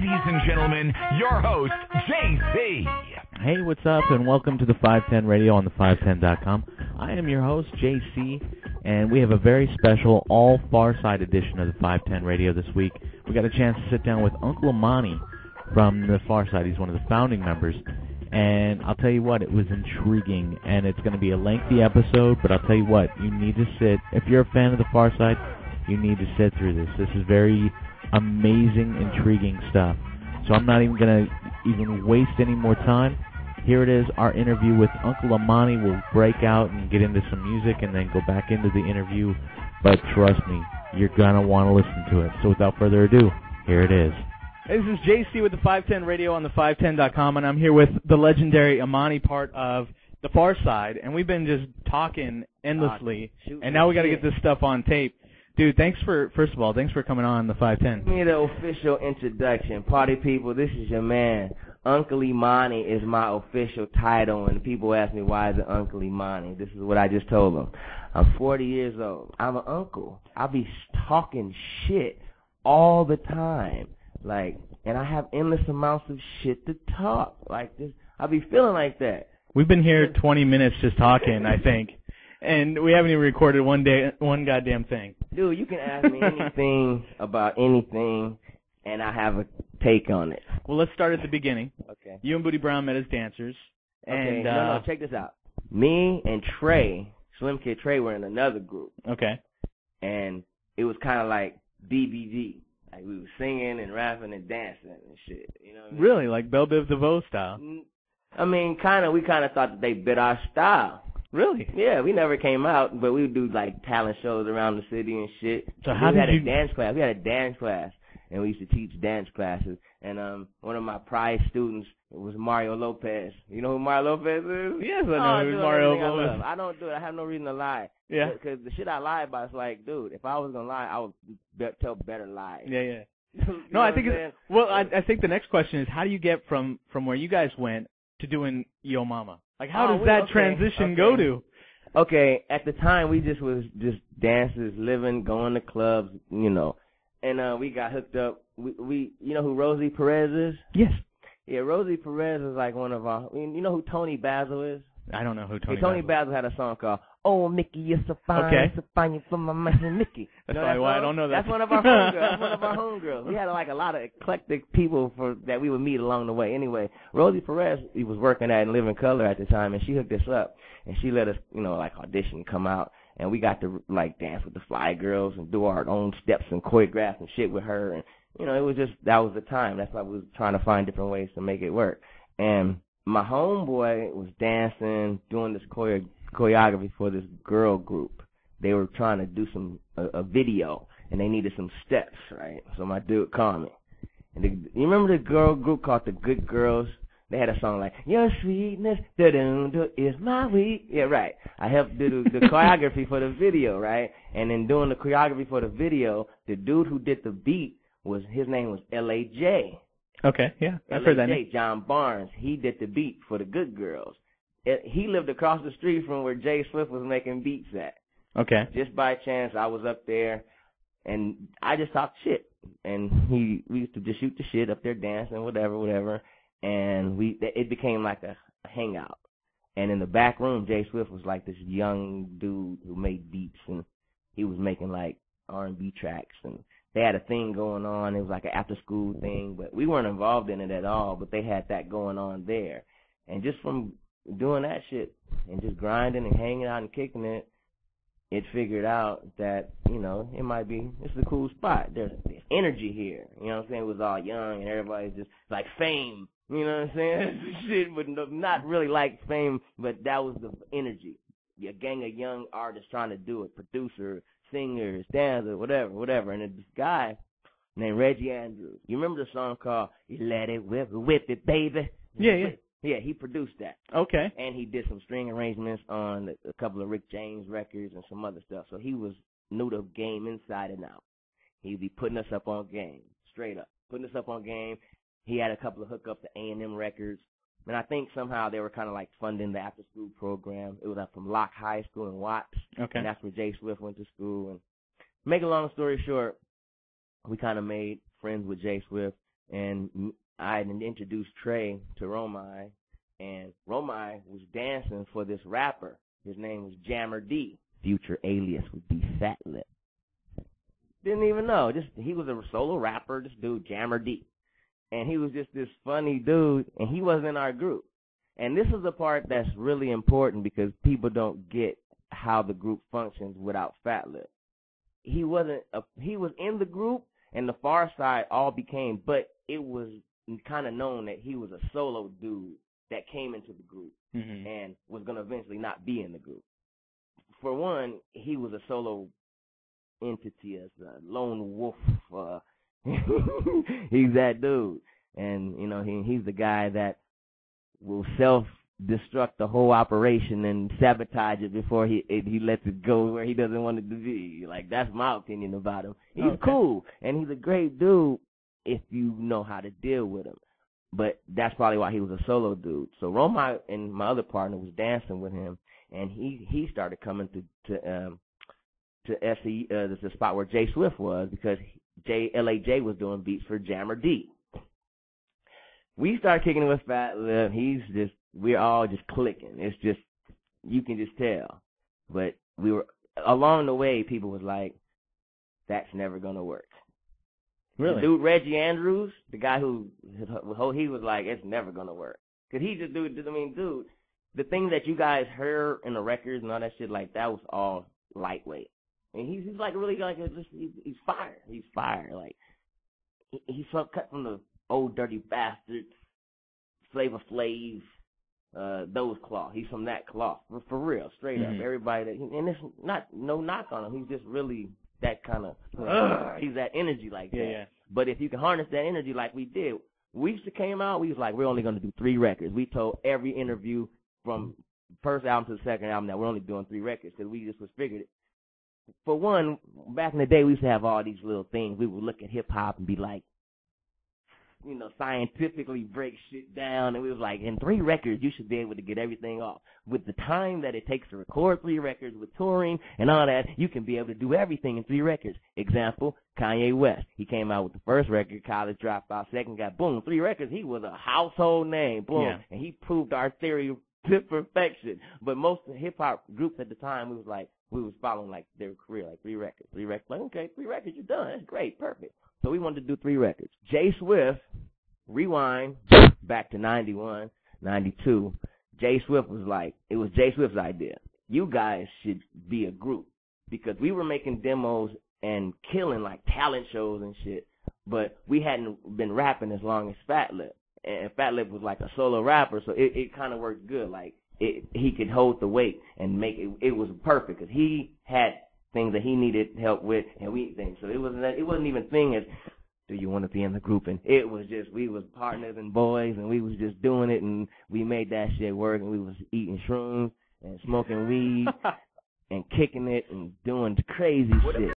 Ladies and gentlemen, your host, JC. Hey, what's up, and welcome to the 510 Radio on the 510.com. I am your host, JC, and we have a very special all Pharcyde edition of the 510 Radio this week. We got a chance to sit down with Uncle Imani from the Pharcyde. He's one of the founding members, and I'll tell you what, it was intriguing, and it's going to be a lengthy episode, but I'll tell you what, you need to sit. If you're a fan of the Pharcyde, you need to sit through this. This is very amazing, intriguing stuff. So I'm not even going to waste any more time. Here it is, our interview with Uncle Imani. We'll break out and get into some music and then go back into the interview. But trust me, you're going to want to listen to it. So without further ado, here it is. Hey, this is JC with the 510 Radio on the 510.com, and I'm here with the legendary Imani, part of the Pharcyde, and we've been just talking endlessly, and now we got to get this stuff on tape. Dude, first of all, thanks for coming on the 510. Give me the official introduction. Party people, this is your man. Uncle Imani is my official title, and people ask me, why is it Uncle Imani? This is what I just told them. I'm 40 years old. I'm an uncle. I be talking shit all the time. And I have endless amounts of shit to talk. Like this, I be feeling like that. We've been here 20 minutes just talking, I think. And we haven't even recorded one goddamn thing. Dude, you can ask me anything about anything, and I have a take on it. Well, let's start at the beginning. Okay. You and Booty Brown met as dancers. And, no, check this out. Me and Trey, Slim Kid Trey, were in another group. Okay. And it was kind of like BBG. Like, we were singing and rapping and dancing and shit. You know what I mean? Really? Like Belle Biv DeVoe style? I mean, we kind of thought that they bit our style. Really? Yeah, we never came out, but we would do, like, talent shows around the city and shit. So how we did had you... a dance class. We had a dance class, and we used to teach dance classes. And one of my prized students was Mario Lopez. You know who Mario Lopez is? Yes, I know who Mario Lopez is. I don't do it. I have no reason to lie. Yeah. Because the shit I lie about is like, dude, if I was going to lie, I would tell better lies. Yeah. No, I think I think the next question is, how do you get from where you guys went to doing Yo Mama? Like, how does that transition go to? Okay, at the time we was dancers, living, going to clubs, you know, and we got hooked up. We you know who Rosie Perez is? Yes. Yeah, Rosie Perez is like one of our. You know who Tony Basil is? I don't know who Tony. Tony Basil had a song called "Oh Mickey, You're So Fine, okay. So Fine, You For My Man Mickey." That's probably why I don't know that. That's one of our homegirls. We had like a lot of eclectic people that we would meet along the way. Anyway, Rosie Perez, he was working at Living Color at the time, and she hooked us up, and she let us, like audition, come out, and we got to like dance with the Fly Girls and do our own steps and choreograph and shit with her, and it was just that was the time. That's why we was trying to find different ways to make it work, and my homeboy was dancing, doing this choreography for this girl group. They were trying to do a video, and they needed some steps, right? So my dude called me. And you remember the girl group called the Good Girls? They had a song like, "Your sweetness, da-dum-dum, is my weak." Yeah, right. I helped do the choreography for the video, right? And in doing the choreography for the video, the dude who did the beat, his name was L.A.J. Okay, yeah, I've heard that name. John Barnes, he did the beat for the Good Girls. He lived across the street from where Jay Swift was making beats at. Okay. Just by chance, I was up there, and I just talked shit. And we used to just shoot the shit up there, dancing, whatever. And it became like a hangout. And in the back room, Jay Swift was like this young dude who made beats, and he was making like R&B tracks, and they had a thing going on. It was like an after-school thing, but we weren't involved in it at all, but they had that going on there. And just from doing that shit and just grinding and hanging out and kicking it, it figured out that, it might be, it's a cool spot. There's energy here. You know what I'm saying? It was all young, and everybody's just like fame. You know what I'm saying? Shit, but not really like fame, but that was the energy. A gang of young artists trying to do it, producer, singers, dancers, whatever. And this guy named Reggie Andrews. You remember the song called "You Let It Whip It, Baby"? Yeah. Yeah, he produced that. Okay. And he did some string arrangements on a couple of Rick James records and some other stuff. So he knew the game inside and out. He'd be putting us up on game, straight up. Putting us up on game. He had a couple of hookups to A&M Records. And I think somehow they were kind of like funding the after-school program. It was up from Locke High School in Watts. Okay. And that's where Jay Swift went to school. And make a long story short, we kind of made friends with Jay Swift. and I had introduced Trey to Romai, and Romai was dancing for this rapper. His name was Jammer D. Future alias would be Fatlip. Didn't even know. He was a solo rapper, this dude, Jammer D. And he was just this funny dude, and he wasn't in our group. And this is the part that's really important because people don't get how the group functions without Fatlip. He was in the group, and the Pharcyde all became, but it was kind of known that he was a solo dude that came into the group and was going to eventually not be in the group. For one, he was a solo entity, as a lone wolf. He's that dude. And, you know, he's the guy that will self-destruct the whole operation and sabotage it before he lets it go where he doesn't want it to be. Like, that's my opinion about him. He's cool, and he's a great dude if you know how to deal with him. But that's probably why he was a solo dude. So Romai and my other partner was dancing with him, and he started coming to SE, the spot where Jay Swift was, because LAJ was doing beats for Jammer D. We started kicking it with Fatlip. We're all just clicking. It's just, you can just tell. But we were, along the way, people was like, that's never going to work. Really? The dude, Reggie Andrews, the guy he was like, it's never going to work. Because he just, dude, the thing that you guys heard in the records and all that shit, like, that was all lightweight. And he's like, really, like, he's fire. He's fire. Like, he's cut from the Old Dirty Bastards, Flavor Flav, those cloth. He's from that cloth. For real, straight up. Everybody and it's no knock on him. He's just really that kind of, he's that energy like that. Yeah. But if you can harness that energy like we did, we used to came out, we was like, we're only going to do 3 records. We told every interview from first album to the second album that we're only doing 3 records because we just was figured it. For one, back in the day, we used to have all these little things. We would look at hip-hop and be like, you know, scientifically break shit down. And we was like, in 3 records, you should be able to get everything off. With the time that it takes to record 3 records, with touring and all that, you can be able to do everything in 3 records. Example, Kanye West. He came out with the first record, College Dropout. Second got, boom, 3 records. He was a household name, boom. Yeah. And he proved our theory to perfection. But most of the hip-hop groups at the time, we was following, like, their career, like 3 records. 3 records, like, okay, 3 records, you're done. That's great, perfect. So we wanted to do 3 records. Jay Swift, rewind, back to 91, 92. Jay Swift was like, it was Jay Swift's idea. You guys should be a group. Because we were making demos and killing, like, talent shows and shit. But we hadn't been rapping as long as Fatlip. And Fatlip was like a solo rapper, so it kind of worked good. Like, he could hold the weight and make it. It was perfect because he had things that he needed help with, and we things. So it wasn't even thing as, do you want to be in the group? And it was just, we was partners and boys, and we was just doing it, and we made that shit work, and we was eating shrooms and smoking weed and kicking it and doing crazy shit.